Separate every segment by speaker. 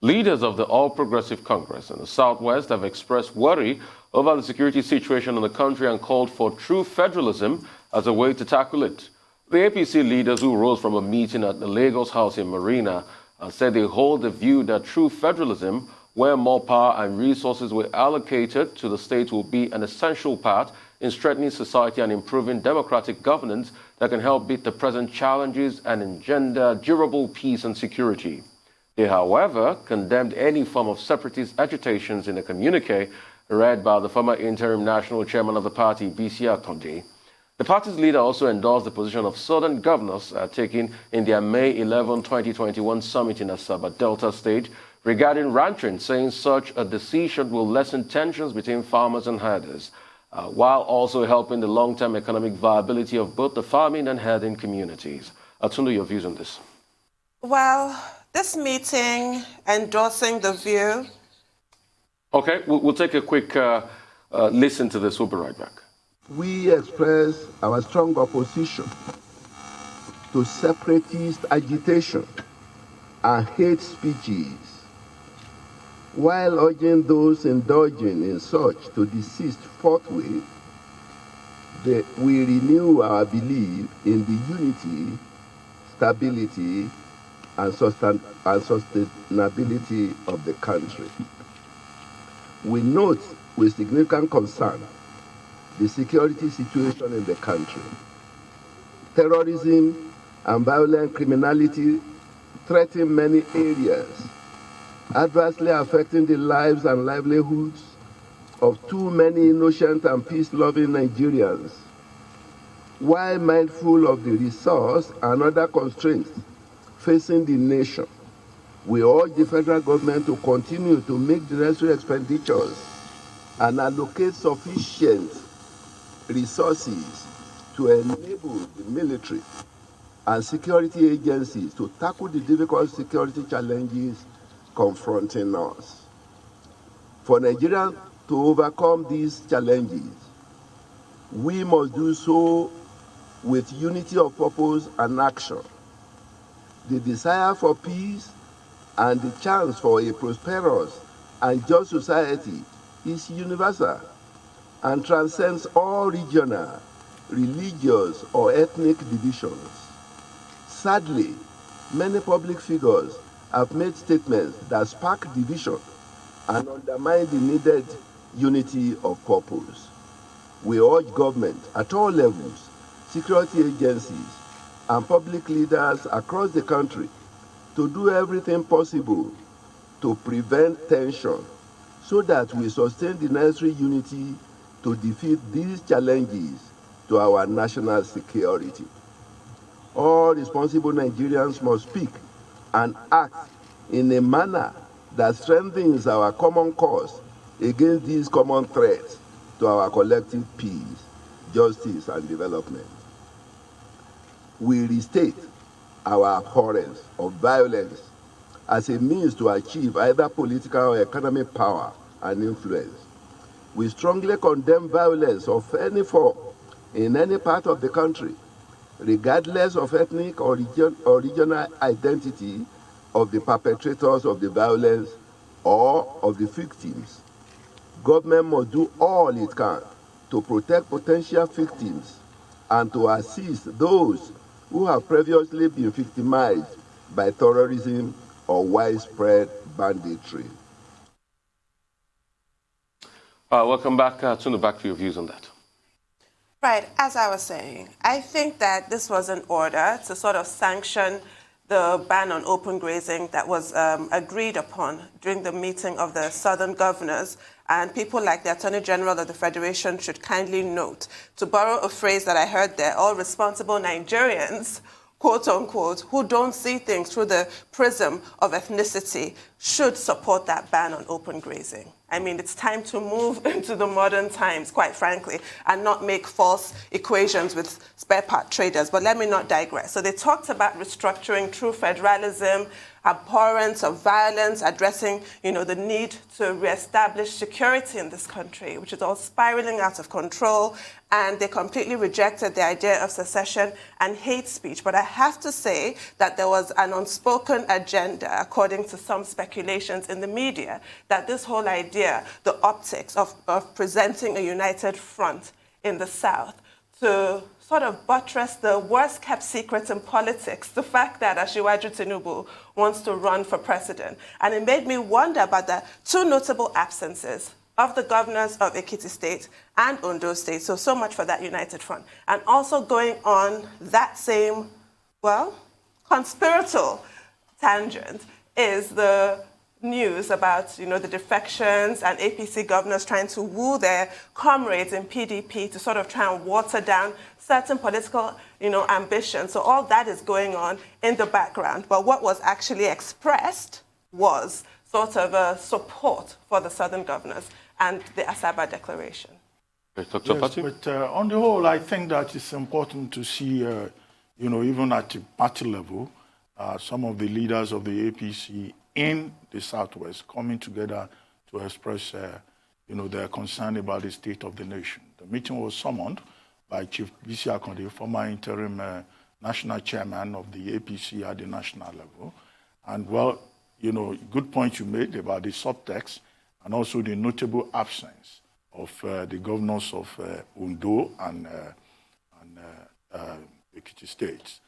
Speaker 1: Leaders of the All Progressive Congress in the Southwest have expressed worry over the security situation in the country and called for true federalism as a way to tackle it. The APC leaders who rose from a meeting at the Lagos House in Marina said they hold the view that true federalism, where more power and resources were allocated to the state, will be an essential part in strengthening society and improving democratic governance that can help beat the present challenges and engender durable peace and security. They, however, condemned any form of separatist agitations in a communique read by the former interim national chairman of the party, B.C. Akonde. The party's leader also endorsed the position of southern governors taken in their May 11, 2021 summit in Asaba, Delta State, regarding ranching, saying such a decision will lessen tensions between farmers and herders, while also helping the long-term economic viability of both the farming and herding communities. Atunde, your views on this?
Speaker 2: Well, this meeting endorsing the view.
Speaker 1: Okay, we'll take a quick listen to this. We'll be right back.
Speaker 3: We express our strong opposition to separatist agitation and hate speeches, while urging those indulging in such to desist forthwith. We renew our belief in the unity, stability, and sustainability of the country. We note with significant concern the security situation in the country. Terrorism and violent criminality threaten many areas, adversely affecting the lives and livelihoods of too many innocent and peace-loving Nigerians. While mindful of the resource and other constraints facing the nation, we urge the federal government to continue to make the necessary expenditures and allocate sufficient resources to enable the military and security agencies to tackle the difficult security challenges confronting us. For Nigeria to overcome these challenges, we must do so with unity of purpose and action. The desire for peace and the chance for a prosperous and just society is universal and transcends all regional, religious, or ethnic divisions. Sadly, many public figures have made statements that spark division and undermine the needed unity of purpose. We urge government at all levels, security agencies, and public leaders across the country to do everything possible to prevent tension so that we sustain the necessary unity to defeat these challenges to our national security. All responsible Nigerians must speak and act in a manner that strengthens our common cause against these common threats to our collective peace, justice, and development. We restate our abhorrence of violence as a means to achieve either political or economic power and influence. We strongly condemn violence of any form in any part of the country, regardless of ethnic or regional identity of the perpetrators of the violence or of the victims. Government must do all it can to protect potential victims and to assist those who have previously been victimized by terrorism or widespread banditry.
Speaker 1: Welcome back. Tunu, back to your views on that.
Speaker 2: Right, as I was saying, I think that this was an order to sort of sanction the ban on open grazing that was agreed upon during the meeting of the Southern governors. And people like the Attorney General of the Federation should kindly note, to borrow a phrase that I heard there, all responsible Nigerians, quote unquote, who don't see things through the prism of ethnicity should support that ban on open grazing. I mean, it's time to move into the modern times, quite frankly, and not make false equations with spare part traders. But let me not digress. So they talked about restructuring true federalism, abhorrence of violence, addressing, the need to reestablish security in this country, which is all spiraling out of control. And they completely rejected the idea of secession and hate speech. But I have to say that there was an unspoken agenda, according to some speculations in the media, that this whole idea, the optics of presenting a united front in the South to sort of buttress the worst-kept secret in politics, the fact that SH0W Tinubu wants to run for president. And it made me wonder about the two notable absences of the governors of Ekiti State and Ondo State. So much for that united front. And also going on that same, conspiratorial tangent is the news about, the defections and APC governors trying to woo their comrades in PDP to sort of try and water down certain political, ambitions. So all that is going on in the background. But what was actually expressed was sort of a support for the Southern governors and the Asaba Declaration.
Speaker 4: Dr. Patti? But on the whole, I think that it's important to see, even at the party level, some of the leaders of the APC in the Southwest coming together to express, their concern about the state of the nation. The meeting was summoned by Chief B.C. Akonde, former interim national chairman of the APC at the national level. And good point you made about the subtext and also the notable absence of the governors of Ondo and Ekiti states.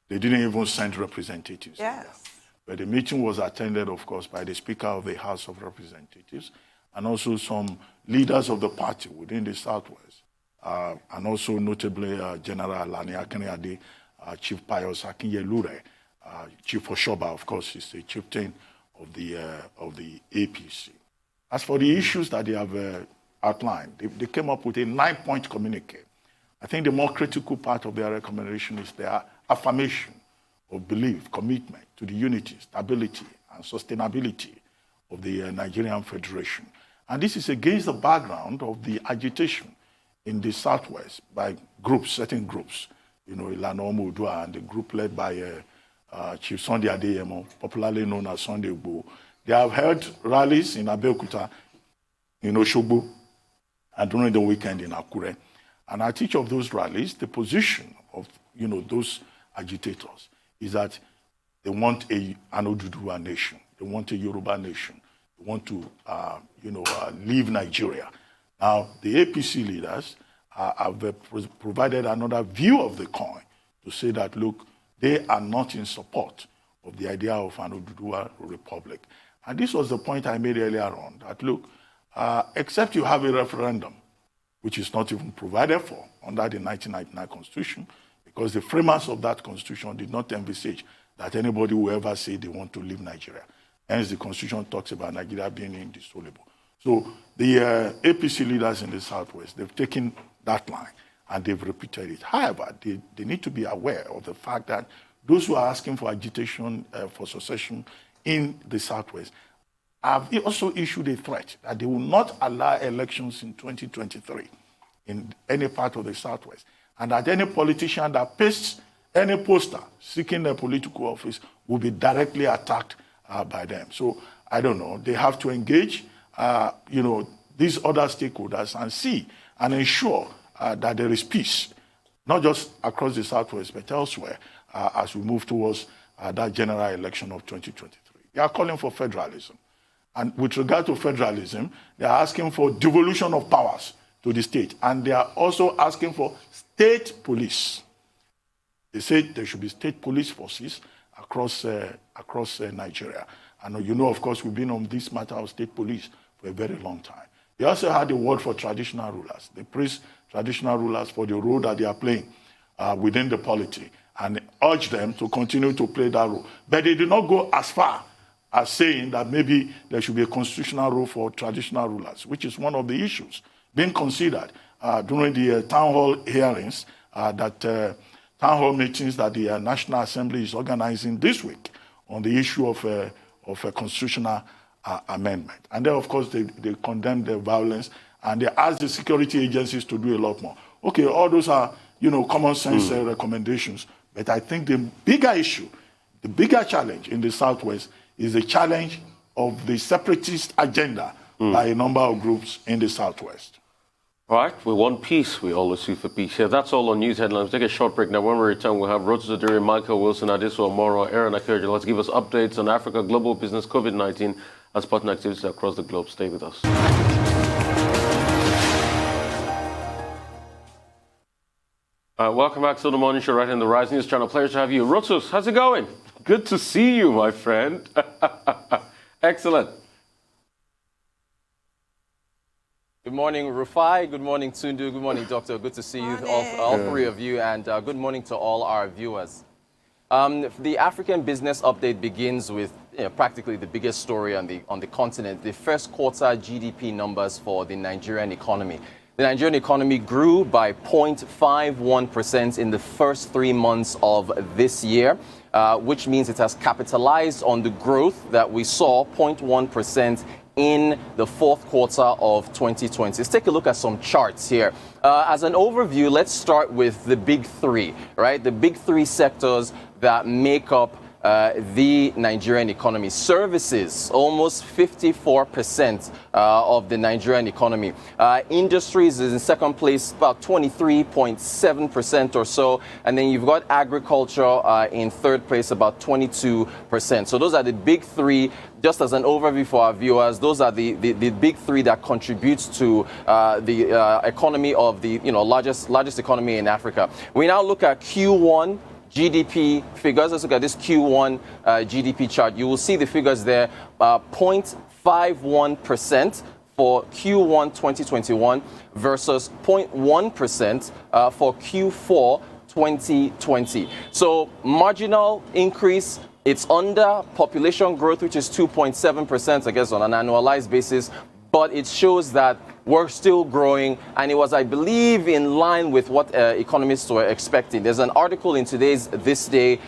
Speaker 4: They didn't even send representatives.
Speaker 2: Yes.
Speaker 4: But the meeting was attended, of course, by the Speaker of the House of Representatives and also some leaders of the party within the Southwest, and also notably General Lani Akeneade, Chief Pius Akinyelure, Chief Oshoba, of course, is the chieftain of the APC. As for the issues that they have outlined, they came up with a 9-point communique. I think the more critical part of their recommendation is their affirmation of belief, commitment to the unity, stability, and sustainability of the Nigerian Federation. And this is against the background of the agitation in the Southwest by groups, certain groups, Ilana Omodua and the group led by Chief Sunday Adeyemo, popularly known as Sunday Igboho. They have held rallies in Abeokuta, in Osogbo, and during the weekend in Akure. And at each of those rallies, the position of those agitators is that they want an Oduduwa nation. They want a Yoruba nation. They want to, leave Nigeria. Now, the APC leaders have provided another view of the coin to say that, look, they are not in support of the idea of an Oduduwa republic. And this was the point I made earlier on, that, look, except you have a referendum, which is not even provided for under the 1999 Constitution, because the framers of that Constitution did not envisage that anybody will ever say they want to leave Nigeria. Hence, the Constitution talks about Nigeria being indissoluble. So the APC leaders in the Southwest, they've taken that line and they've repeated it. However, they need to be aware of the fact that those who are asking for agitation for secession in the Southwest have also issued a threat that they will not allow elections in 2023 in any part of the Southwest, and that any politician that pastes any poster seeking a political office will be directly attacked by them. So I don't know. They have to engage, these other stakeholders and see and ensure that there is peace, not just across the Southwest, but elsewhere as we move towards that general election of 2023. They are calling for federalism. And with regard to federalism, they are asking for devolution of powers to the state. And they are also asking for state police. They say there should be state police forces across Nigeria. And of course, we've been on this matter of state police for a very long time. They also had a word for traditional rulers. They praised traditional rulers for the role that they are playing within the polity and urged them to continue to play that role. But they did not go as far as saying that maybe there should be a constitutional role for traditional rulers, which is one of the issues being considered during the town hall hearings, town hall meetings that the National Assembly is organizing this week on the issue of of a constitutional amendment. And then, of course, they condemn the violence, and they ask the security agencies to do a lot more. Okay, all those are, common sense recommendations. But I think the bigger issue, the bigger challenge in the Southwest is the challenge of the separatist agenda by a number of groups in the Southwest.
Speaker 1: All right, we want peace. We always sue for peace. Yeah, that's all on news headlines. Take a short break now. When we return, we'll have Rotu Zodiri, Michael Wilson, Adesu Omoro, Aaron Akerja. Let's give us updates on Africa, global business, COVID-19, and sporting activities across the globe. Stay with us. Welcome back to the Morning Show right in the Rise News Channel. Pleasure to have you. Rotus, how's it going? Good to see you, my friend. Excellent.
Speaker 5: Good morning, Rufai. Good morning, Tundu. Good morning, Doctor. Good to see you, all three of you. And good morning to all our viewers. The African Business Update begins with practically the biggest story on the continent, the first quarter GDP numbers for the Nigerian economy. The Nigerian economy grew by 0.51% in the first 3 months of this year, which means it has capitalized on the growth that we saw, 0.1%, in the fourth quarter of 2020. Let's take a look at some charts here. As an overview, let's start with the big three, right? The big three sectors that make up the Nigerian economy. Services, almost 54% of the Nigerian economy. Industries is in second place, about 23.7% or so. And then you've got agriculture in third place, about 22%. So those are the big three. Just as an overview for our viewers, those are the big three that contributes to the economy of the largest economy in Africa. We now look at Q1 GDP figures. Let's look at this Q1 GDP chart. You will see the figures there, 0.51% for Q1 2021 versus 0.1% for Q4 2020. So marginal increase. It's under population growth, which is 2.7%, I guess, on an annualized basis. But it shows that we're still growing, and it was, I believe, in line with what economists were expecting. There's an article in today's This Day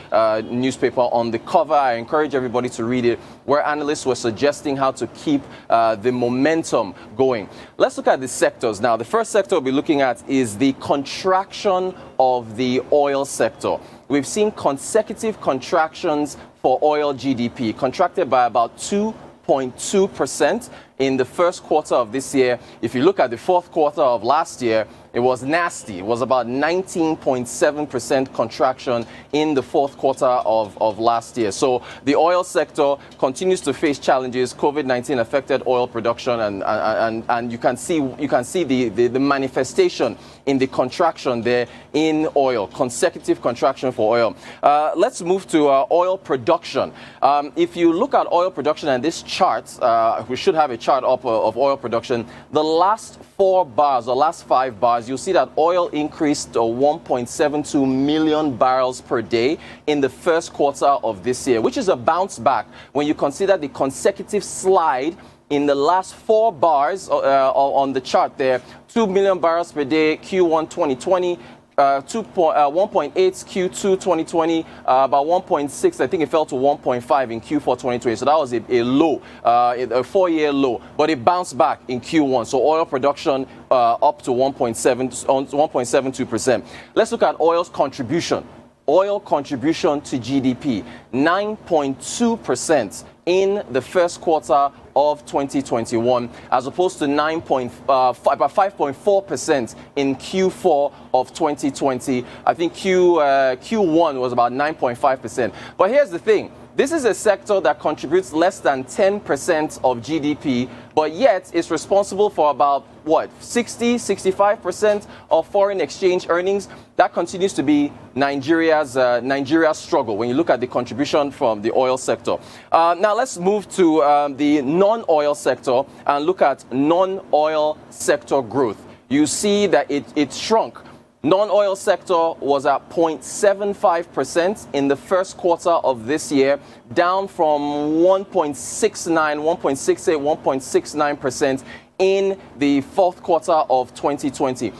Speaker 5: newspaper on the cover. I encourage everybody to read it, where analysts were suggesting how to keep the momentum going. Let's look at the sectors now. The first sector we'll be looking at is the contraction of the oil sector. We've seen consecutive contractions for oil GDP, contracted by about 2.2% in the first quarter of this year. If you look at the fourth quarter of last year, it was nasty. It was about 19.7% contraction in the fourth quarter of last year. So the oil sector continues to face challenges. COVID-19 affected oil production, and you can see the manifestation in the contraction there in oil, consecutive contraction for oil. Let's move to oil production. If you look at oil production and this chart, we should have a chart up of oil production. The last 4 bars or last 5 bars, you'll see that oil increased to 1.72 million barrels per day in the first quarter of this year, which is a bounce back when you consider the consecutive slide in the last 4 bars on the chart there. 2 million barrels per day Q1 2020, 1.8 Q2 2020, about 1.6. I think it fell to 1.5 in Q4 2020. So that was a low, a 4-year low. But it bounced back in Q1. So oil production up to 1.72%. Let's look at oil's contribution. Oil contribution to GDP, 9.2% in the first quarter of 2021, as opposed to about 5.4% in Q4 of 2020. I think Q1 was about 9.5%. But here's the thing. This is a sector that contributes less than 10% of GDP, but yet is responsible for about, 65% of foreign exchange earnings. That continues to be Nigeria's struggle when you look at the contribution from the oil sector. Now let's move to the non-oil sector and look at non-oil sector growth. You see that it shrunk. Non-oil sector was at 0.75% in the first quarter of this year, down from 1.68, 1.69% in the fourth quarter of 2020.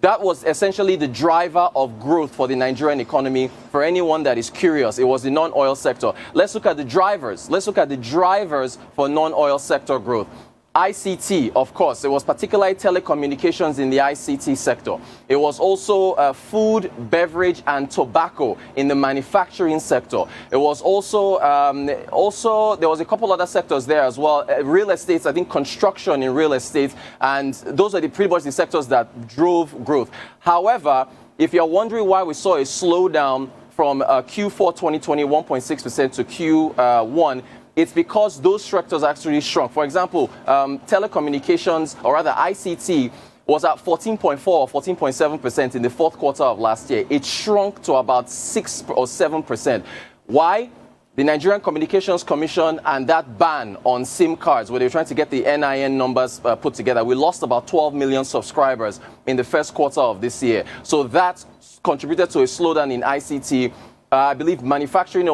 Speaker 5: That was essentially the driver of growth for the Nigerian economy. For anyone that is curious, it was the non-oil sector. Let's look at the drivers. Let's look at the drivers for non-oil sector growth. ICT, of course, it was particularly telecommunications in the ICT sector. It was also food, beverage, and tobacco in the manufacturing sector. It was also, there was a couple other sectors there as well. Real estate, I think construction in real estate, and those are pretty much the sectors that drove growth. However, if you're wondering why we saw a slowdown from Q4 2020, 1.6% to Q1, it's because those sectors actually shrunk. For example, telecommunications, or rather ICT, was at 14.4 or 14.7% in the fourth quarter of last year. It shrunk to about 6 or 7%. Why? The Nigerian Communications Commission and that ban on SIM cards, where they were trying to get the NIN numbers put together. We lost about 12 million subscribers in the first quarter of this year. So that contributed to a slowdown in ICT. I believe manufacturing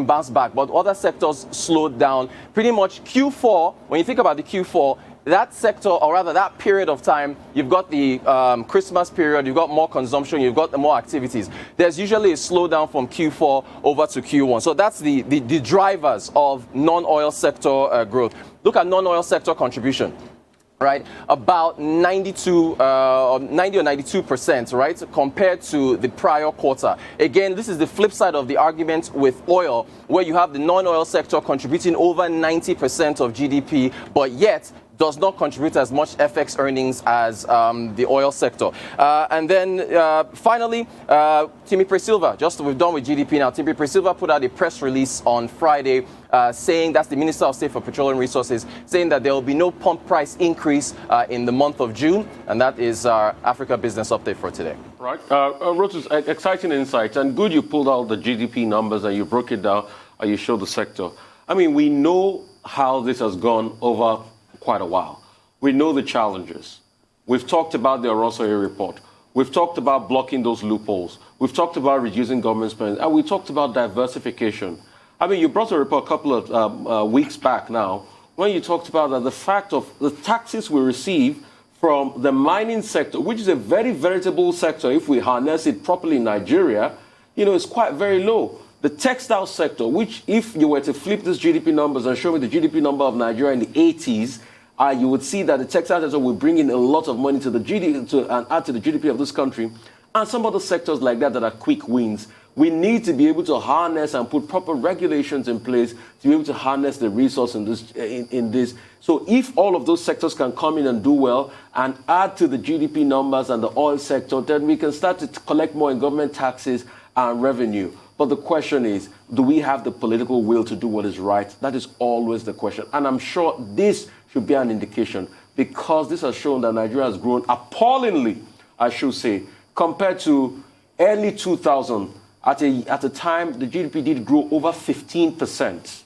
Speaker 5: bounced back, but other sectors slowed down. Pretty much Q4, when you think about the Q4, that sector, or rather that period of time, you've got the Christmas period, you've got more consumption, you've got more activities. There's usually a slowdown from Q4 over to Q1. So that's the drivers of non-oil sector growth. Look at non-oil sector contribution. Right, about 90 or 92%, right, compared to the prior quarter. Again, this is the flip side of the argument with oil, where you have the non-oil sector contributing over 90% of GDP, but yet does not contribute as much FX earnings as the oil sector. And then finally, Timi Presilva, just we've done with GDP now. Timi Presilva put out a press release on Friday saying, that's the Minister of State for Petroleum Resources, saying that there will be no pump price increase in the month of June. And that is our Africa Business Update for today.
Speaker 1: Right. Rotus, exciting insights, and good you pulled out the GDP numbers and you broke it down and you showed the sector. I mean, we know how this has gone over quite a while. We know the challenges. We've talked about the Orosoye report. We've talked about blocking those loopholes. We've talked about reducing government spending. And we talked about diversification. I mean, you brought a report a couple of weeks back now when you talked about the fact of the taxes we receive from the mining sector, which is a very veritable sector if we harness it properly in Nigeria, you know, is quite very low. The textile sector, which if you were to flip these GDP numbers and show me the GDP number of Nigeria in the 80s, you would see that the textile sector will bring in a lot of money to the GDP and add to the GDP of this country. And some other sectors like that are quick wins. We need to be able to harness and put proper regulations in place to be able to harness the resource in this. So if all of those sectors can come in and do well and add to the GDP numbers and the oil sector, then we can start to collect more in government taxes and revenue. But the question is, do we have the political will to do what is right? That is always the question. And I'm sure this should be an indication, because this has shown that Nigeria has grown appallingly, I should say, compared to early 2000. At a time, the GDP did grow over 15%.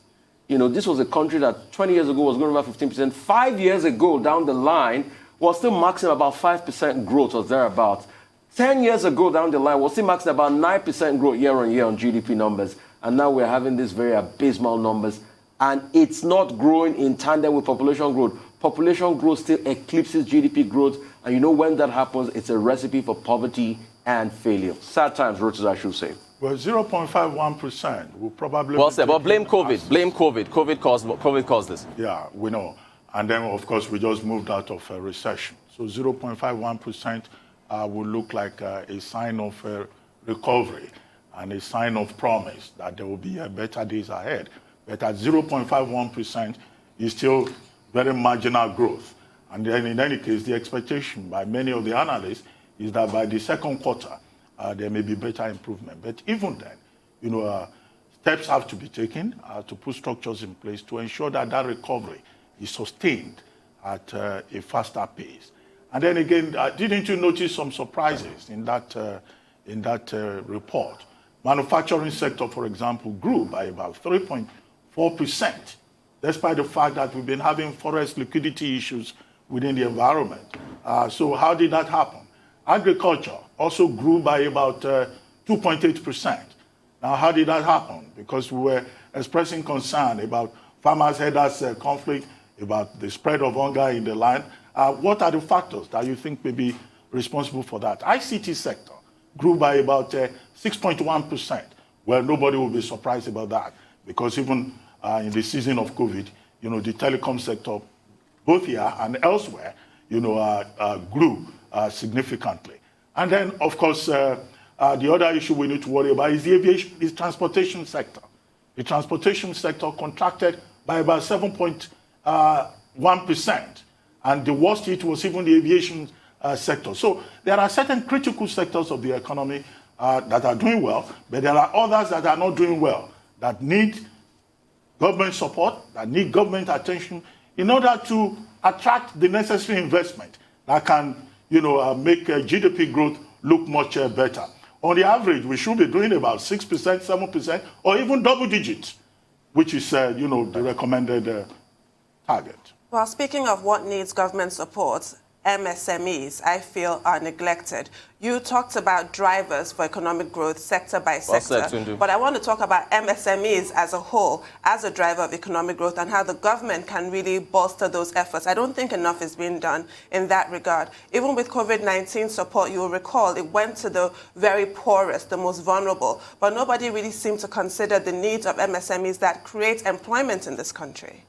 Speaker 1: You know, this was a country that 20 years ago was growing over 15%. 5 years ago, down the line, was still maxing about 5% growth or thereabouts. 10 years ago down the line, we're still maxing about 9% growth year on year on GDP numbers. And now we're having these very abysmal numbers. And it's not growing in tandem with population growth. Population growth still eclipses GDP growth. And you know when that happens, it's a recipe for poverty and failure. Sad times, Rotus, I should say.
Speaker 4: Well, 0.51% will probably...
Speaker 5: Well said, but blame COVID. Blame COVID. COVID caused this.
Speaker 4: Yeah, we know. And then, of course, we just moved out of a recession. So 0.51% will look like a sign of recovery and a sign of promise that there will be better days ahead. But at 0.51% is still very marginal growth. And then in any case, the expectation by many of the analysts is that by the second quarter, there may be better improvement. But even then, you know, steps have to be taken to put structures in place to ensure that that recovery is sustained at a faster pace. And then again, didn't you notice some surprises in that report? Manufacturing sector, for example, grew by about 3.4%, despite the fact that we've been having forest liquidity issues within the environment. So how did that happen? Agriculture also grew by about 2.8%. Now, how did that happen? Because we were expressing concern about farmers-herders conflict, about the spread of hunger in the land. What are the factors that you think may be responsible for that. ICT sector grew by about 6.1%. Well, nobody will be surprised about that because even in the season of COVID, the telecom sector, both here and elsewhere, grew significantly. And then, of course, the other issue we need to worry about is the transportation sector. The transportation sector contracted by about 7.1%. And the worst hit was even the aviation sector. So there are certain critical sectors of the economy that are doing well, but there are others that are not doing well, that need government support, that need government attention in order to attract the necessary investment that can, make GDP growth look much better. On the average, we should be doing about 6%, 7%, or even double digits, which is, the recommended target.
Speaker 2: Well, speaking of what needs government support, MSMEs, I feel, are neglected. You talked about drivers for economic growth sector by sector, but I want to talk about MSMEs as a whole, as a driver of economic growth, and how the government can really bolster those efforts. I don't think enough is being done in that regard. Even with COVID-19 support, you will recall, it went to the very poorest, the most vulnerable, but nobody really seemed to consider the needs of MSMEs that create employment in this country.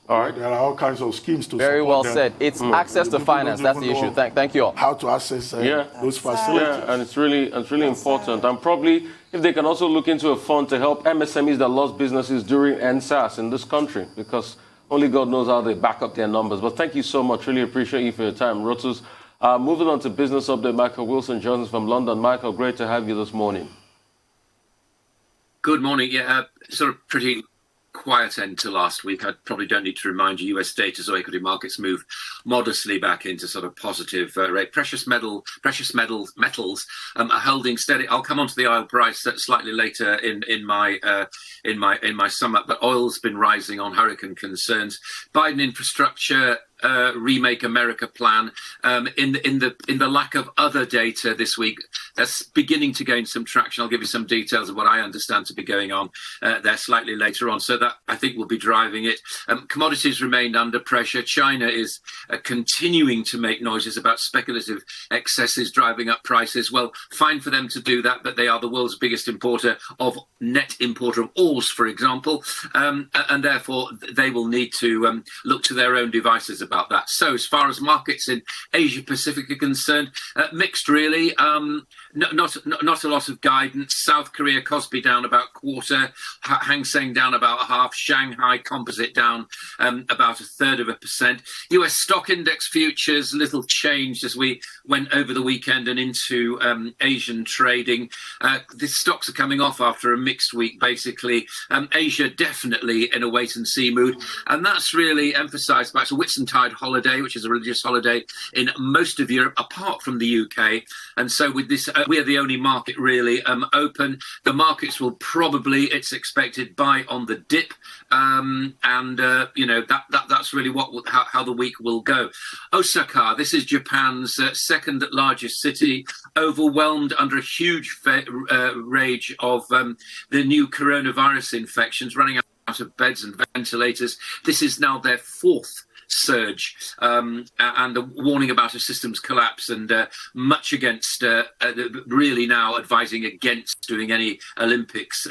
Speaker 4: All right, there are all kinds of schemes to
Speaker 5: Very well
Speaker 4: them.
Speaker 5: said. It's access to finance. That's the issue. Thank you all.
Speaker 4: How to access those facilities.
Speaker 1: Yeah, and it's really important. And probably if they can also look into a fund to help MSMEs that lost businesses during NSAS in this country, because only God knows how they back up their numbers. But thank you so much. Really appreciate you for your time. Rotus, moving on to business update, Michael Wilson joins us from London. Michael, great to have you this morning.
Speaker 6: Good morning. Yeah, sort of pretty quiet end to last week. I probably don't need to remind you, US data or equity markets move modestly back into sort of positive rate. Precious metals are holding steady. I'll come on to the oil price slightly later in my sum up, but oil's been rising on hurricane concerns. Biden infrastructure Remake America plan, in the lack of other data this week, that's beginning to gain some traction. I'll give you some details of what I understand to be going on there slightly later on. So that, I think, will be driving it. Commodities remained under pressure. China is continuing to make noises about speculative excesses driving up prices. Well, fine for them to do that, but they are the world's biggest net importer of ores, for example, and therefore they will need to look to their own devices about that. So as far as markets in Asia Pacific are concerned, mixed really. Not a lot of guidance. South Korea Kospi down about quarter, Hang Seng down about half, Shanghai Composite down about 1/3%. US stock index futures little changed as we went over the weekend and into Asian trading. The stocks are coming off after a mixed week basically. Asia definitely in a wait and see mood, and that's really emphasised by Whitsuntide holiday, which is a religious holiday in most of Europe apart from the UK, and so with this we are the only market really open. The markets will probably, it's expected, buy on the dip, and that's really how the week will go. Osaka, this is Japan's second largest city, overwhelmed under a huge rage of the new coronavirus infections, running out of beds and ventilators. This is now their fourth surge, and a warning about a systems collapse, and much against really now advising against doing any Olympics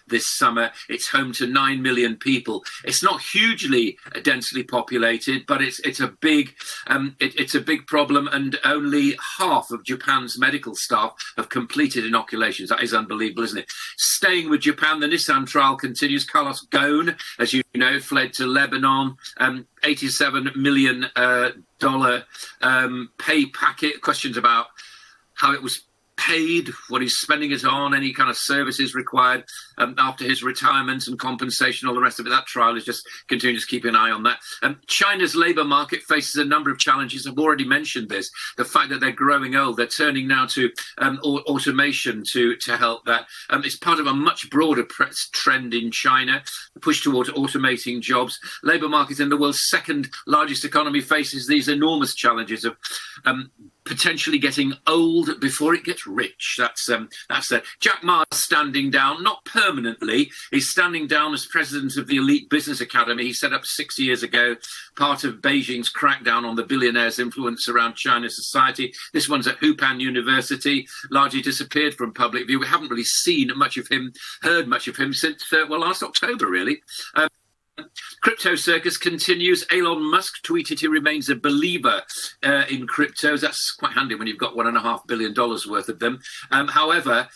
Speaker 6: this summer. It's home to 9 million people. It's not hugely densely populated, but it's a big problem, and only half of Japan's medical staff have completed inoculations. That is unbelievable, isn't it? Staying with Japan, the Nissan trial continues. Carlos Ghosn, as you know, fled to Lebanon. $87 million pay packet. Questions about how it was paid, what he's spending it on, any kind of services required after his retirement and compensation, all the rest of it. That trial is just continuing to keep an eye on that. China's labour market faces a number of challenges. I've already mentioned this, the fact that they're growing old. They're turning now to automation to help that. It's part of a much broader trend in China, the push towards automating jobs. Labour market in the world's second largest economy faces these enormous challenges of potentially getting old before it gets rich. That's Jack Ma's standing down, not permanently. He's standing down as president of the Elite Business Academy. He set up 6 years ago, part of Beijing's crackdown on the billionaires' influence around China's society. This one's at Hupan University, largely disappeared from public view. We haven't really seen much of him, heard much of him since, last October, really. Crypto circus continues. Elon Musk tweeted he remains a believer in cryptos. That's quite handy when you've got $1.5 billion worth of them. However,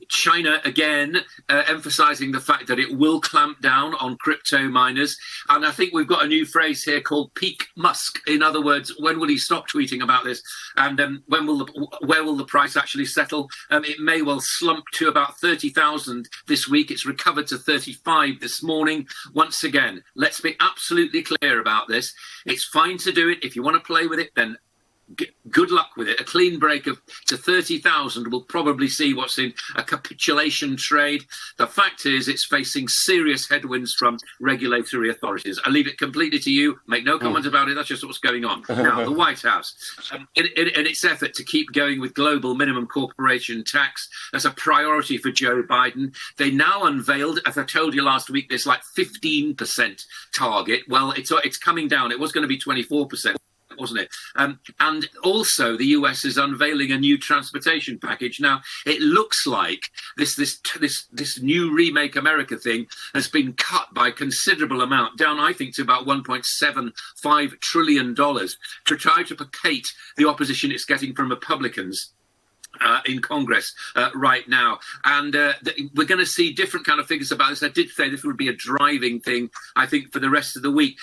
Speaker 6: China again emphasizing the fact that it will clamp down on crypto miners. And I think we've got a new phrase here called peak Musk. In other words, when will he stop tweeting about this? And where will the price actually settle? It may well slump to about 30,000 this week. It's recovered to 35 this morning. Once again, let's be absolutely clear about this. It's fine to do it. If you want to play with it, then good luck with it. A clean break to 30,000 will probably see what's in a capitulation trade. The fact is it's facing serious headwinds from regulatory authorities. I leave it completely to you. Make no comment about it. That's just what's going on. Now, the White House, in its effort to keep going with global minimum corporation tax as a priority for Joe Biden, they now unveiled, as I told you last week, this like 15% target. Well, it's coming down. It was going to be 24%. Wasn't it? And also the US is unveiling a new transportation package. Now, it looks like this new Remake America thing has been cut by a considerable amount, down, I think, to about $1.75 trillion to try to placate the opposition it's getting from Republicans in Congress right now. And we're going to see different kind of figures about this. I did say this would be a driving thing, I think, for the rest of the week.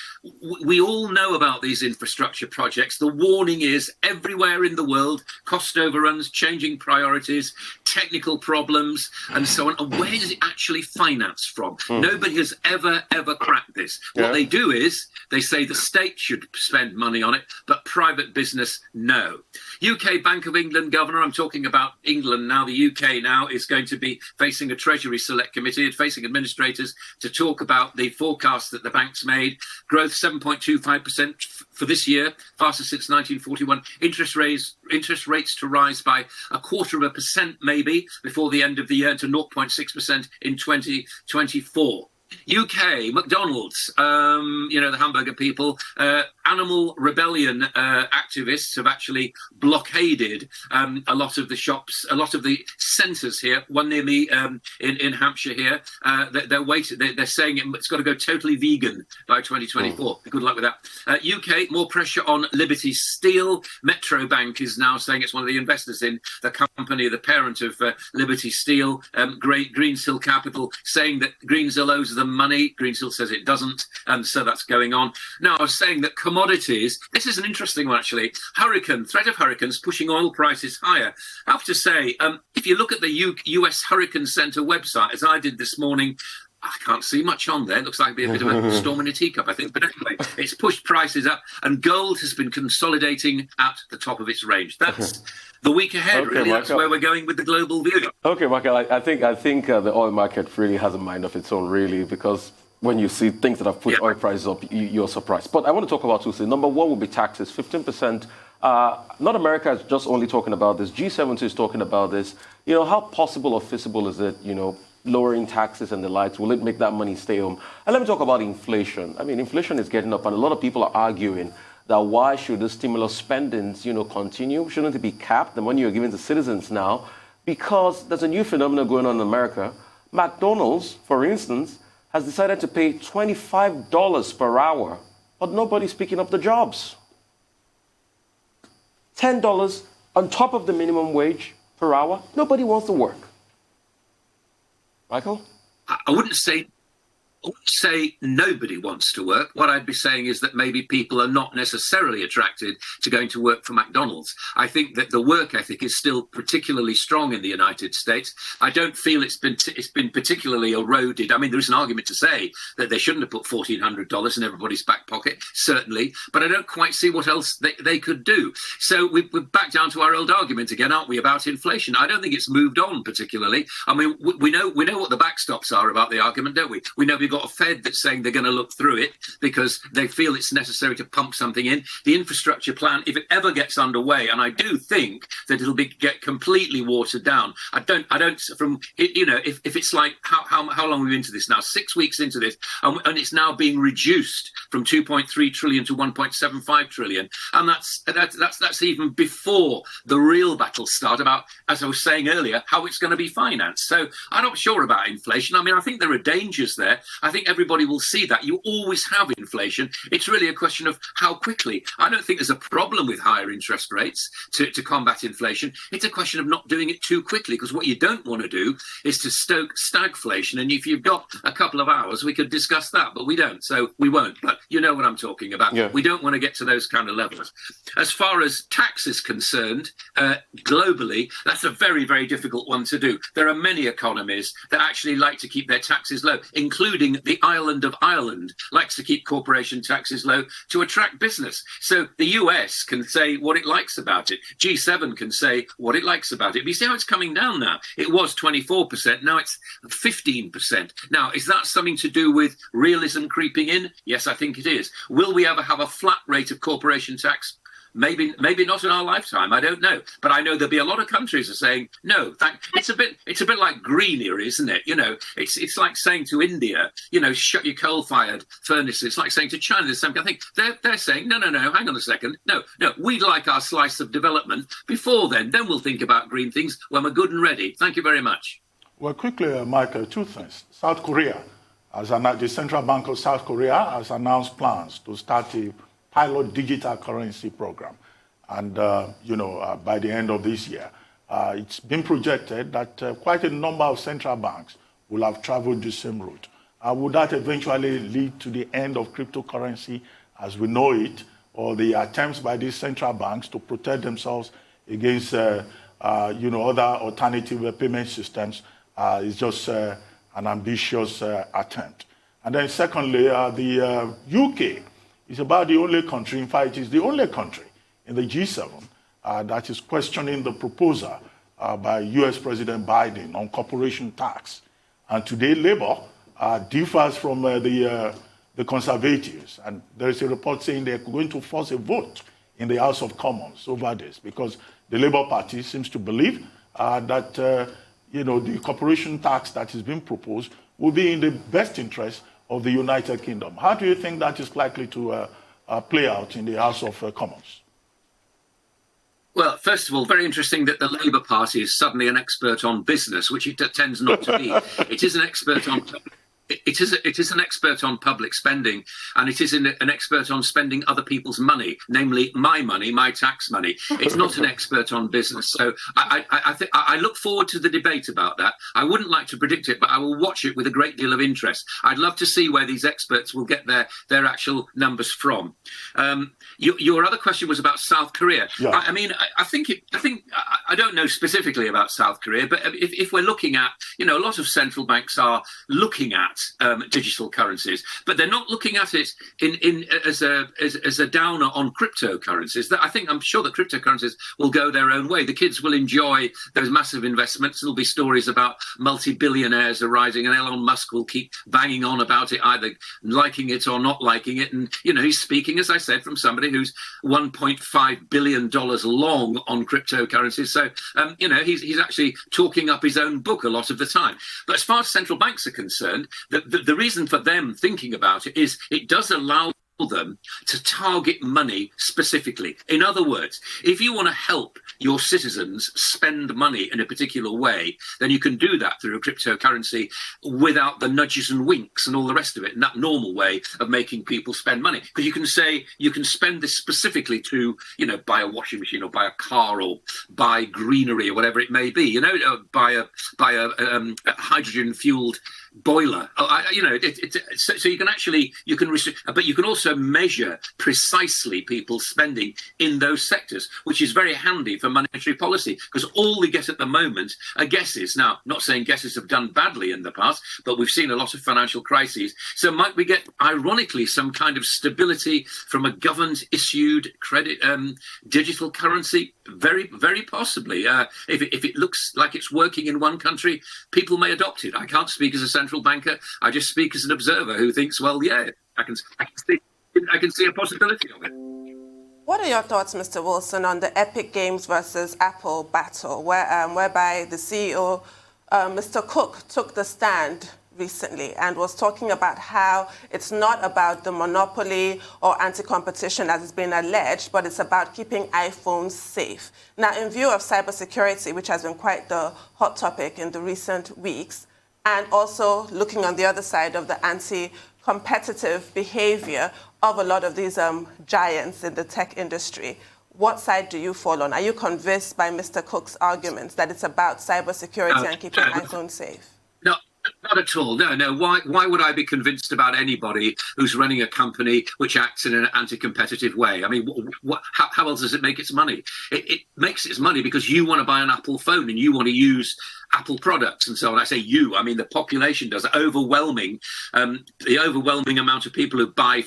Speaker 6: We all know about these infrastructure projects. The warning is everywhere in the world, cost overruns, changing priorities, technical problems, and so on. And where is it actually financed from? Nobody has ever cracked this. What they do is they say the state should spend money on it, but private business, no. UK Bank of England governor, I'm talking about England now, the UK now, is going to be facing a Treasury Select Committee, facing administrators to talk about the forecast that the bank's made. Growth 7.25% for this year, fastest since 1941. Interest rates to rise by 0.25% maybe before the end of the year to 0.6% in 2024. UK, McDonald's, the hamburger people, animal rebellion activists have actually blockaded a lot of the shops, a lot of the centres here. One near me in Hampshire here, they're saying it's got to go totally vegan by 2024. Good luck with that. UK, more pressure on Liberty Steel. Metro Bank is now saying it's one of the investors in the company, the parent of Liberty Steel. Greensill Capital saying that Greensill owes them money. Greensill says it doesn't, and so that's going on. Now, I was saying that commodities, this is an interesting one actually. Threat of hurricanes pushing oil prices higher. I have to say, if you look at the US Hurricane Center website, as I did this morning, I can't see much on there. It looks like it'd be a bit of a storm in a teacup, I think. But anyway, it's pushed prices up, and gold has been consolidating at the top of its range. That's the week ahead, okay, really. Michael. That's where we're going with the global view. Okay,
Speaker 1: Michael, I think the oil market really has a mind of its own, really, because when you see things that have put oil prices up, you're surprised. But I want to talk about two things. Number one will be taxes, 15%. Not America is just only talking about this. G70 is talking about this. How possible or feasible is it, lowering taxes and the likes? Will it make that money stay home? And let me talk about inflation. I mean, inflation is getting up, and a lot of people are arguing that why should the stimulus spendings, continue? Shouldn't it be capped, the money you're giving to citizens now? Because there's a new phenomenon going on in America. McDonald's, for instance, has decided to pay $25 per hour, but nobody's picking up the jobs. $10 on top of the minimum wage per hour. Nobody wants to work. Michael?
Speaker 6: I wouldn't say nobody wants to work. What I'd be saying is that maybe people are not necessarily attracted to going to work for McDonald's. I think that the work ethic is still particularly strong in the United States. I don't feel it's been particularly eroded. I mean, there is an argument to say that they shouldn't have put $1,400 in everybody's back pocket, certainly, but I don't quite see what else they could do. So we're back down to our old argument again, aren't we, about inflation? I don't think it's moved on particularly. I mean, we know what the backstops are about the argument, don't we? We know we've got got a Fed that's saying they're going to look through it because they feel it's necessary to pump something in. The infrastructure plan, if it ever gets underway, and I do think that it'll get completely watered down. I don't, from, if it's like, how long are we into this now? 6 weeks into this, and it's now being reduced from 2.3 trillion to 1.75 trillion. And that's even before the real battle start about, as I was saying earlier, how it's going to be financed. So I'm not sure about inflation. I mean, I think there are dangers there. I think everybody will see that. You always have inflation. It's really a question of how quickly. I don't think there's a problem with higher interest rates to combat inflation. It's a question of not doing it too quickly, because what you don't want to do is to stoke stagflation. And if you've got a couple of hours, we could discuss that, but we don't. So we won't. But you know what I'm talking about. Yeah. We don't want to get to those kind of levels. As far as tax is concerned, globally, that's a very, very difficult one to do. There are many economies that actually like to keep their taxes low, including the island of Ireland likes to keep corporation taxes low to attract business. So the US can say what it likes about it. G7 can say what it likes about it. But you see how it's coming down now? It was 24%. Now it's 15%. Now, is that something to do with realism creeping in? Yes, I think it is. Will we ever have a flat rate of corporation tax? Maybe not in our lifetime. I don't know, but I know there'll be a lot of countries are saying no. It's a bit like green era, isn't it? It's like saying to India, shut your coal-fired furnaces. It's like saying to China the same kind of thing. They're saying no. Hang on a second. No. We'd like our slice of development before then. Then we'll think about green things when we're good and ready. Thank you very much.
Speaker 4: Well, quickly, Michael, two things. South Korea, the Central Bank of South Korea has announced plans to start a pilot digital currency program. And, by the end of this year, it's been projected that quite a number of central banks will have traveled the same route. Would that eventually lead to the end of cryptocurrency as we know it, or the attempts by these central banks to protect themselves against, other alternative payment systems is just an ambitious attempt? And then secondly, the UK is about the only country, in fact, it is the only country in the G7 that is questioning the proposal by US President Biden on corporation tax. And today, Labour differs from the Conservatives. And there is a report saying they're going to force a vote in the House of Commons over this, because the Labour Party seems to believe that the corporation tax that is being proposed will be in the best interest of the United Kingdom. How do you think that is likely to play out in the House of Commons?
Speaker 6: Well, first of all, very interesting that the Labour Party is suddenly an expert on business, which it tends not to be. It is an expert on It is an expert on public spending, and it is an expert on spending other people's money, namely my money, my tax money. It's not an expert on business. So I look forward to the debate about that. I wouldn't like to predict it, but I will watch it with a great deal of interest. I'd love to see where these experts will get their actual numbers from. Your other question was about South Korea. Yeah. I don't know specifically about South Korea, but if we're looking at, a lot of central banks are looking at digital currencies, but they're not looking at it as a downer on cryptocurrencies. I'm sure that cryptocurrencies will go their own way. The kids will enjoy those massive investments. There'll be stories about multi-billionaires arising, and Elon Musk will keep banging on about it, either liking it or not liking it. And he's speaking, as I said, from somebody who's $1.5 billion long on cryptocurrencies. So he's actually talking up his own book a lot of the time. But as far as central banks are concerned, the reason for them thinking about it is it does allow them to target money specifically. In other words, if you want to help your citizens spend money in a particular way, then you can do that through a cryptocurrency without the nudges and winks and all the rest of it, and that normal way of making people spend money. Because you can say you can spend this specifically to, buy a washing machine or buy a car or buy greenery or whatever it may be, buy a hydrogen fueled boiler. So you can restrict, but you can also measure precisely people's spending in those sectors, which is very handy for monetary policy, because all we get at the moment are guesses. Now, not saying guesses have done badly in the past, but we've seen a lot of financial crises. So might we get, ironically, some kind of stability from a government-issued credit digital currency? very, very possibly. If it looks like it's working in one country, people may adopt it. I can't speak as a central banker. I just speak as an observer who thinks, well, yeah, I can see a possibility of it.
Speaker 2: What are your thoughts, Mr. Wilson, on the Epic Games versus Apple battle, whereby the CEO, Mr. Cook, took the stand recently and was talking about how it's not about the monopoly or anti-competition as it's been alleged, but it's about keeping iPhones safe. Now, in view of cybersecurity, which has been quite the hot topic in the recent weeks, and also looking on the other side of the anti-competitive behavior of a lot of these giants in the tech industry, what side do you fall on? Are you convinced by Mr. Cook's arguments that it's about cybersecurity and keeping iPhones safe?
Speaker 6: No. Not at all. No. Why would I be convinced about anybody who's running a company which acts in an anti-competitive way? I mean, how else does it make its money? It makes its money because you want to buy an Apple phone and you want to use Apple products. And so when I say you, I mean the population does. The overwhelming amount of people who buy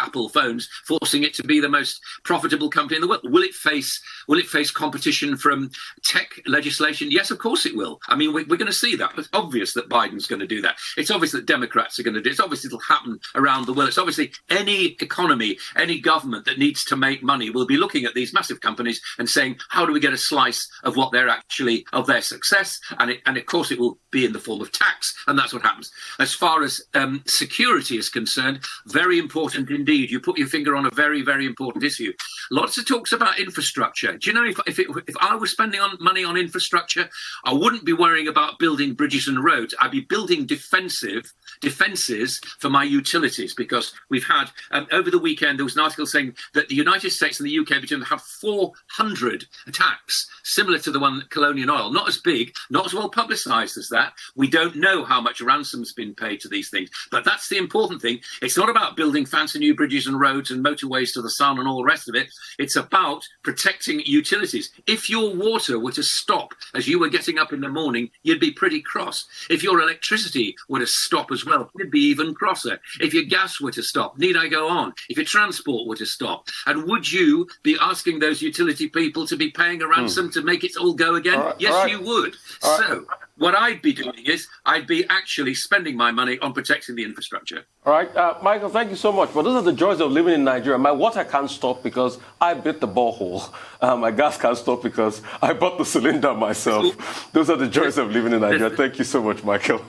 Speaker 6: Apple phones, forcing it to be the most profitable company in the world. Will it face competition from tech legislation? Yes, of course it will. I mean, we're going to see that. It's obvious that Biden's going to do that. It's obvious that Democrats are going to do it. It's obvious it'll happen around the world. It's obviously any economy, any government that needs to make money will be looking at these massive companies and saying, how do we get a slice of what they're actually, of their success? And of course it will be in the form of tax, and that's what happens. As far as security is concerned, very important indeed. You put your finger on a very, very important issue. Lots of talks about infrastructure. Do you know, if I was spending money on infrastructure, I wouldn't be worrying about building bridges and roads. I'd be building defences for my utilities, because we've had, over the weekend, there was an article saying that the United States and the UK between them have 400 attacks, similar to the one at Colonial Oil. Not as big, not as well publicised as that. We don't know how much ransom's been paid to these things. But that's the important thing. It's not about building fancy new bridges and roads and motorways to the sun and all the rest of it. It's about protecting utilities. If your water were to stop as you were getting up in the morning, you'd be pretty cross. If your electricity were to stop as well, you'd be even crosser. If your gas were to stop, need I go on? If your transport were to stop, and would you be asking those utility people to be paying a ransom to make it all go again? Yes, you would. So what I'd be doing is I'd be actually spending my money on protecting the infrastructure.
Speaker 1: All right, Michael, thank you so much. But those are the joys of living in Nigeria. My water can't stop because I bit the borehole. My gas can't stop because I bought the cylinder myself. Those are the joys of living in Nigeria. Thank you so much, Michael.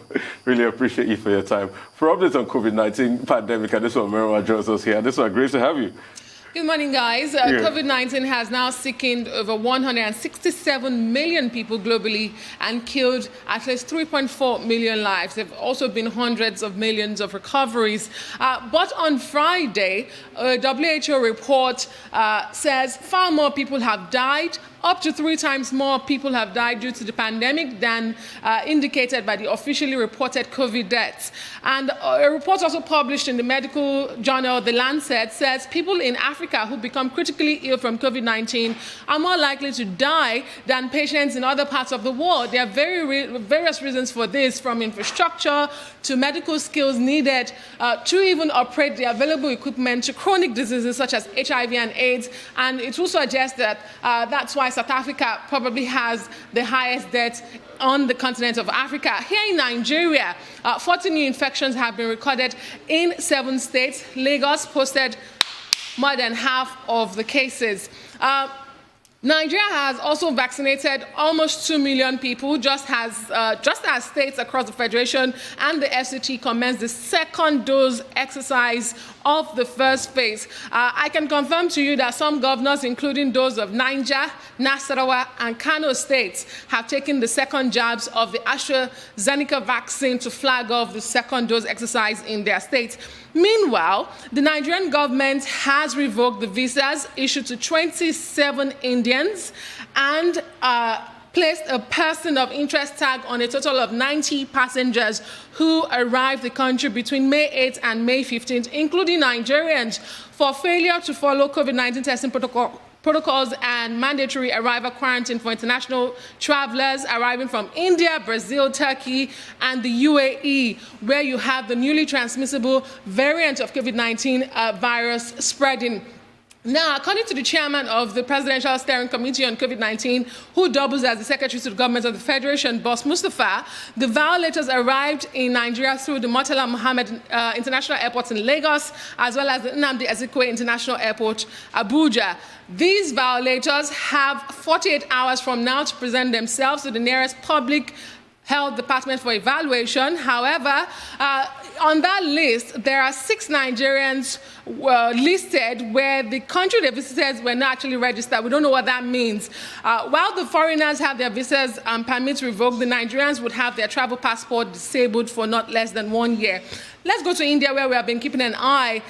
Speaker 1: Really appreciate you for your time. For updates on COVID-19 pandemic, and this one, Merwa joins us here. This one, great to have you.
Speaker 7: Good morning, guys. COVID-19 has now sickened over 167 million people globally and killed at least 3.4 million lives. There have also been hundreds of millions of recoveries. But on Friday, a WHO report says far more people have died. Up to 3 times more people have died due to the pandemic than indicated by the officially reported COVID deaths. And a report also published in the medical journal The Lancet says people in Africa who become critically ill from COVID-19 are more likely to die than patients in other parts of the world. There are various reasons for this, from infrastructure to medical skills needed to even operate the available equipment, to chronic diseases such as HIV and AIDS. And it also suggests that that's why South Africa probably has the highest deaths on the continent of Africa. Here in Nigeria, 40 new infections have been recorded in 7 states. Lagos posted more than half of the cases. Nigeria has also vaccinated almost 2 million people, just as states across the Federation and the FCT commenced the second dose exercise of the first phase. I can confirm to you that some governors, including those of Niger, Nasarawa, and Kano states, have taken the second jabs of the AstraZeneca vaccine to flag off the second dose exercise in their states. Meanwhile, the Nigerian government has revoked the visas issued to 27 Indians and placed a person of interest tag on a total of 90 passengers who arrived the country between May 8th and May 15th, including Nigerians, for failure to follow COVID-19 testing protocols and mandatory arrival quarantine for international travelers arriving from India, Brazil, Turkey, and the UAE, where you have the newly transmissible variant of COVID-19 virus spreading. Now, according to the chairman of the Presidential Steering Committee on COVID-19, who doubles as the secretary to the government of the Federation, Boss Mustafa, the violators arrived in Nigeria through the Murtala Mohammed International Airport in Lagos, as well as the Nnamdi Ezekwe International Airport, Abuja. These violators have 48 hours from now to present themselves to the nearest public health department for evaluation. However, on that list, there are 6 Nigerians listed where the country they visited were not actually registered. We don't know what that means. While the foreigners have their visas and permits revoked, the Nigerians would have their travel passport disabled for not less than 1 year. Let's go to India, where we have been keeping an eye.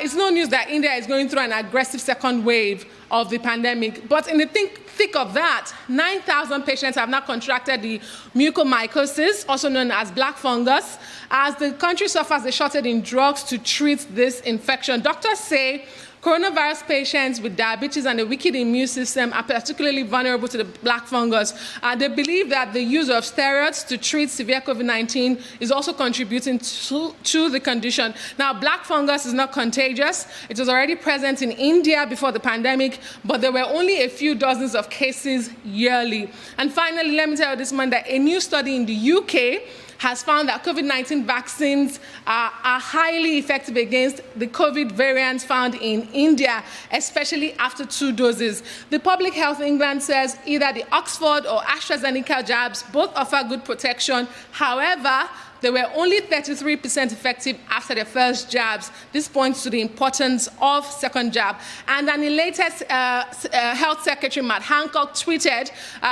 Speaker 7: It's no news that India is going through an aggressive second wave of the pandemic. But in the thick of that, 9,000 patients have now contracted the mucormycosis, also known as black fungus, as the country suffers a shortage in drugs to treat this infection. Doctors say coronavirus patients with diabetes and a weakened immune system are particularly vulnerable to the black fungus. They believe that the use of steroids to treat severe COVID-19 is also contributing to the condition. Now, black fungus is not contagious. It was already present in India before the pandemic, but there were only a few dozens of cases yearly. And finally, let me tell you this month that a new study in the UK has found that COVID-19 vaccines are highly effective against the COVID variants found in India, especially after 2 doses. The Public Health England says either the Oxford or AstraZeneca jabs both offer good protection. However, they were only 33% effective after the first jabs. This points to the importance of second jab. And then the latest Health Secretary Matt Hancock tweeted,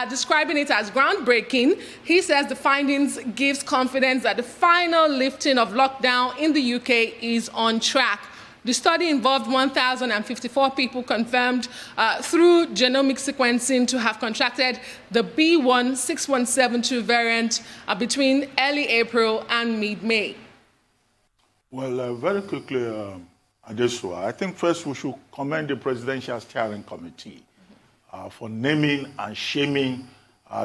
Speaker 7: describing it as groundbreaking. He says the findings gives confidence that the final lifting of lockdown in the UK is on track. The study involved 1,054 people confirmed through genomic sequencing to have contracted the B16172 variant between early April and mid-May.
Speaker 4: Well, very quickly, I think first we should commend the Presidential Steering Committee for naming and shaming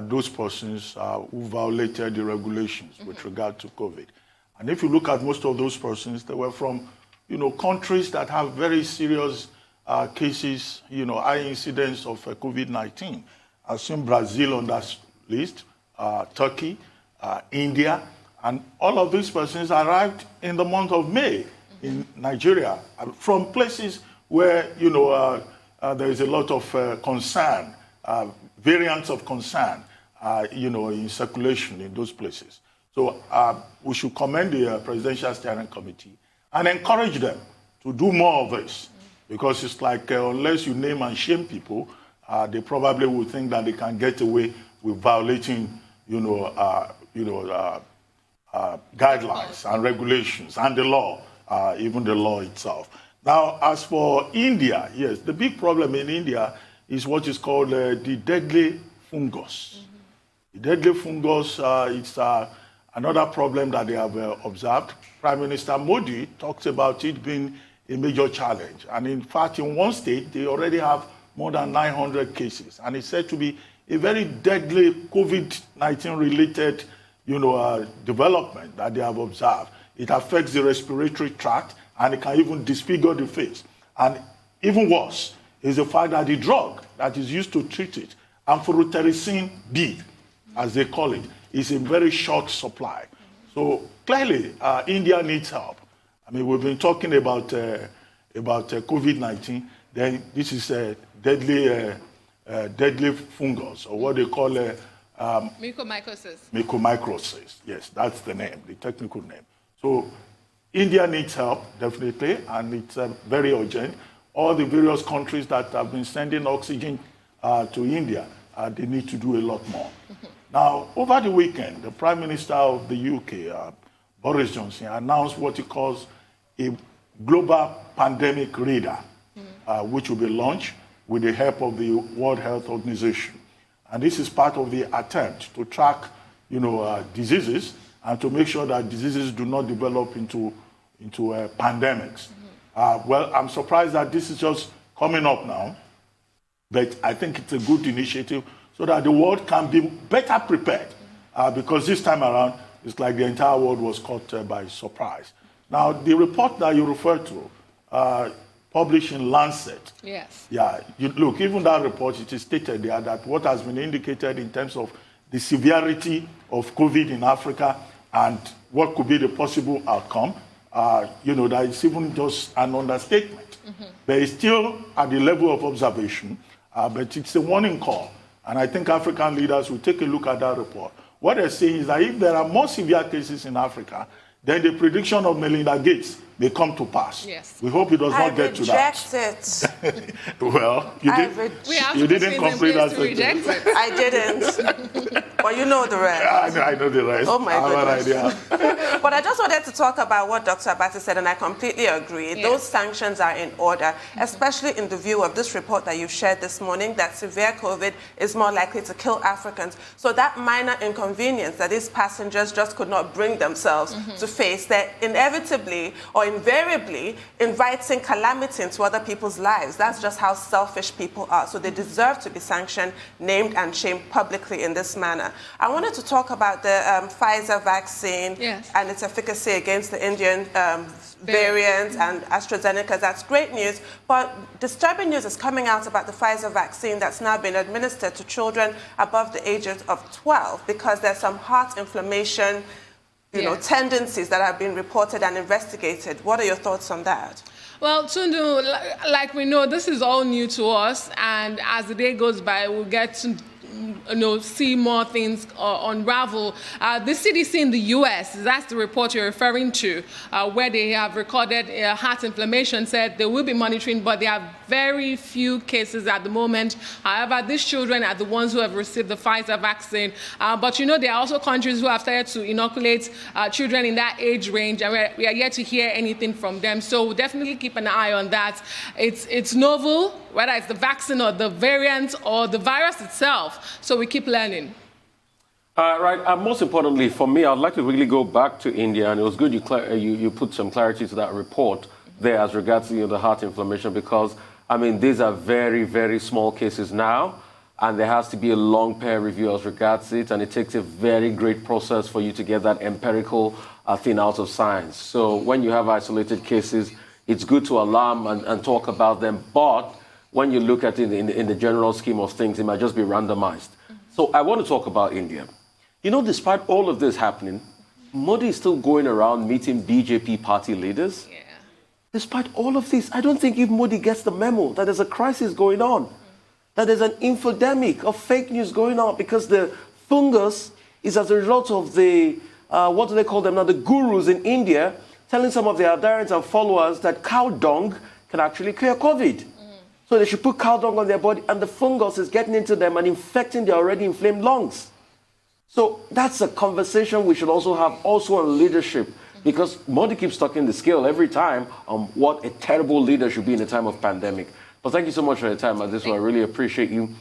Speaker 4: those persons who violated the regulations with regard to COVID. And if you look at most of those persons, they were from countries that have very serious cases, high incidence of COVID-19. I've seen Brazil on that list, Turkey, India, and all of these persons arrived in the month of May in Nigeria from places where, there is a lot of concern, variants of concern, in circulation in those places. So we should commend the Presidential Steering Committee and encourage them to do more of this, because it's like unless you name and shame people, they probably will think that they can get away with violating, guidelines and regulations and the law, even the law itself. Now, as for India, yes, the big problem in India is what is called the deadly fungus. The deadly fungus, it's another problem that they have observed. Prime Minister Modi talks about it being a major challenge. And in fact, in one state, they already have more than 900 cases. And it's said to be a very deadly COVID-19 related, development that they have observed. It affects the respiratory tract, and it can even disfigure the face. And even worse is the fact that the drug that is used to treat it, amphotericin B, as they call it, is in very short supply. So clearly, India needs help. I mean, we've been talking about COVID-19. Then this is a deadly fungus, or what they call
Speaker 7: mucormycosis.
Speaker 4: Mucormycosis, yes, that's the name, the technical name. So India needs help, definitely, and it's very urgent. All the various countries that have been sending oxygen to India, they need to do a lot more. Now, over the weekend, the Prime Minister of the UK, Boris Johnson, announced what he calls a global pandemic radar, which will be launched with the help of the World Health Organization. And this is part of the attempt to track, diseases and to make sure that diseases do not develop into pandemics. Well, I'm surprised that this is just coming up now, but I think it's a good initiative so that the world can be better prepared, because this time around, it's like the entire world was caught by surprise. Now, the report that you referred to, published in Lancet.
Speaker 7: Yes.
Speaker 4: Yeah, look, even that report, it is stated there that what has been indicated in terms of the severity of COVID in Africa and what could be the possible outcome, that is even just an understatement. But it's still at the level of observation, but it's a warning call. And I think African leaders will take a look at that report. What they're saying is that if there are more severe cases in Africa, then the prediction of Melinda Gates may come to pass.
Speaker 7: Yes.
Speaker 4: We hope it does not get to that.
Speaker 2: I reject it.
Speaker 4: Well, you didn't complete that sentence.
Speaker 2: I didn't. But you know the rest.
Speaker 4: I know the rest.
Speaker 2: Oh, my goodness.
Speaker 4: I have an idea.
Speaker 2: But I just wanted to talk about what Dr. Abati said, and I completely agree.
Speaker 7: Yes.
Speaker 2: Those sanctions are in order, especially in the view of this report that you shared this morning, that severe COVID is more likely to kill Africans. So that minor inconvenience that these passengers just could not bring themselves to face, they're inevitably or invariably inviting calamity into other people's lives. That's just how selfish people are. So they deserve to be sanctioned, named and shamed publicly in this manner. I wanted to talk about the Pfizer vaccine and its efficacy against the Indian variant and AstraZeneca. That's great news. But disturbing news is coming out about the Pfizer vaccine that's now been administered to children above the age of 12 because there's some heart inflammation tendencies that have been reported and investigated. What are your thoughts on that?
Speaker 7: Well, Tundu, like we know, this is all new to us, and as the day goes by, we'll get to see more things unravel. The CDC in the U.S., that's the report you're referring to, where they have recorded heart inflammation, said they will be monitoring, but there are very few cases at the moment. However, these children are the ones who have received the Pfizer vaccine. But there are also countries who have started to inoculate children in that age range, and we are yet to hear anything from them. So we'll definitely keep an eye on that. It's novel, whether it's the vaccine or the variant or the virus itself. So we keep learning.
Speaker 1: Right. Most importantly, for me, I'd like to really go back to India, and it was good you put some clarity to that report there as regards to the heart inflammation, because these are very, very small cases now, and there has to be a long peer review as regards it, and it takes a very great process for you to get that empirical thing out of science. So when you have isolated cases, it's good to alarm and talk about them, but when you look at it in the general scheme of things, it might just be randomized. So I want to talk about India. Despite all of this happening, Modi is still going around meeting BJP party leaders. Yeah. Despite all of this, I don't think if Modi gets the memo that there's a crisis going on, that there's an infodemic of fake news going on, because the fungus is as a result of the, what do they call them now, the gurus in India, telling some of their adherents and followers that cow dung can actually cure COVID. So they should put cow dung on their body, and the fungus is getting into them and infecting their already inflamed lungs. So that's a conversation we should also have on leadership, because Modi keeps talking the scale every time on what a terrible leader should be in a time of pandemic. But thank you so much for your time, Adesua. I really appreciate you.